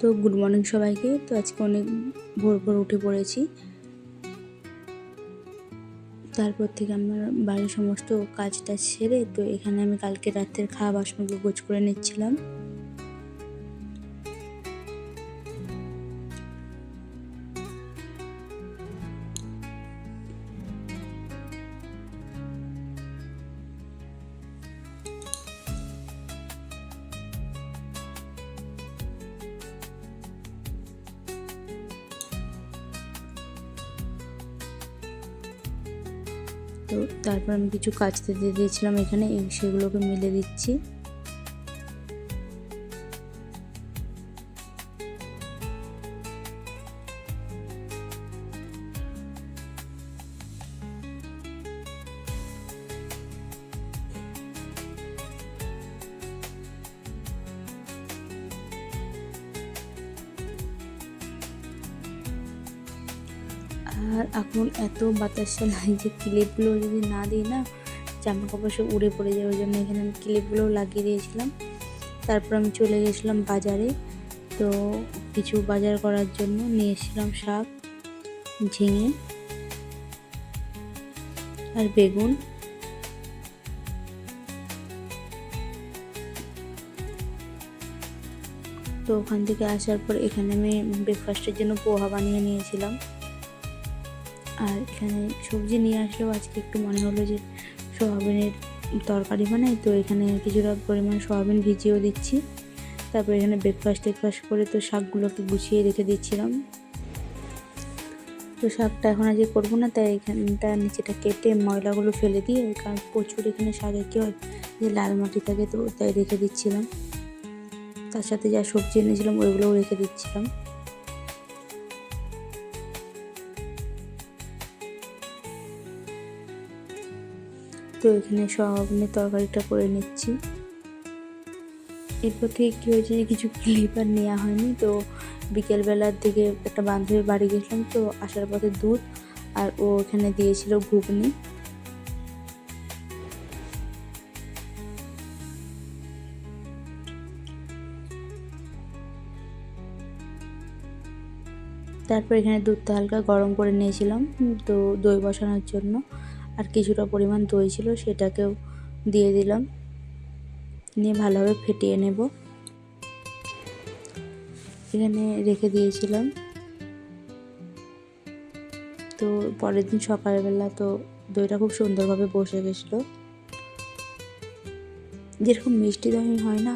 তো good morning সবাইকে। তো আজকে অনেক ভোর ভোর উঠে পড়েছি। তারপর থেকে আমার বাড়ির সমস্ত কাজটা সেরে তো এখানে আমি কালকে রাতের খাওয়া বাসনগুলো গোছ করে নিচ্ছিলাম। তো তারপর আমি কিছু কাচতে দিয়ে দিয়েছিলাম এখানে, সেগুলোকে মেলে দিচ্ছি। আর এখন এত বাতাস চালায় যে ক্লিপগুলো যদি না দিই না, জামা কাপড় সব উড়ে পড়ে যায়। ওই জন্য এখানে আমি ক্লিপগুলোও লাগিয়ে দিয়েছিলাম। তারপর আমি চলে গেছিলাম বাজারে। তো কিছু বাজার করার জন্য নিয়ে এসেছিলাম শাক, ঝিঙে আর বেগুন। তো ওখান থেকে আসার পর এখানে আমি ব্রেকফাস্টের জন্য পোহা বানিয়ে নিয়েছিলাম। আর এখানে সবজি নিয়ে আসলেও আজকে একটু মনে হলো যে সোয়াবিনের তরকারি বানাই, তো এখানে কিছুটা পরিমাণ সোয়াবিন ভিজিয়েও দিচ্ছি। তারপর এখানে ব্রেকফাস্ট করে তো শাকগুলোকে গুছিয়ে রেখে দিচ্ছিলাম। তো শাকটা এখন আজকে করবো না, তাই এখানটা নিচেটা কেটে ময়লাগুলো ফেলে দিয়ে, কারণ প্রচুর এখানে শাকে কী হয় যে লাল মাটি থাকে, তো তাই রেখে দিচ্ছিলাম। তার সাথে যা সবজি এনেছিলাম ওইগুলোও রেখে দিচ্ছিলাম। তো এখানে সোয়াবিনের তরকারিটা করে নিচ্ছি। এরপর থেকে কী হয়েছে যে কিছু ক্লিপ আর নেওয়া হয়নি। তো বিকেলবেলার দিকে একটা বান্ধবীর বাড়ি গেছিলাম, তো আসার পথে দুধ আর ও এখানে দিয়েছিল ঘুগনি। তারপর এখানে দুধটা হালকা গরম করে নিয়েছিলাম তো দই বসানোর জন্য, আর কিছুটা পরিমাণ দই ছিল সেটাকেও দিয়ে দিলাম, নিয়ে ভালোভাবে ফেটিয়ে নেব। এখানে রেখে দিয়েছিলাম। তো পরের দিন সকালবেলা তো দইটা খুব সুন্দরভাবে বসে গেছিলো। যেরকম মিষ্টি দই হয় না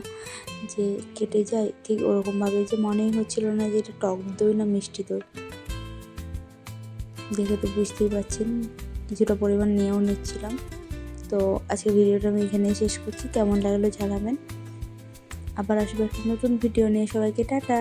যে কেটে যায়, ঠিক ওরকমভাবে যে মনেই হচ্ছিল না যে এটা টক দই না মিষ্টি দই। দেখে তো বুঝতেই পারছেন, কিছুটা পরিমাণ নিয়েও নিচ্ছিলাম। তো আজকে ভিডিওটা আমি এখানেই শেষ করছি। কেমন লাগলো জানাবেন। আবার আসবো একটা নতুন ভিডিও নিয়ে। সবাইকে টাটা।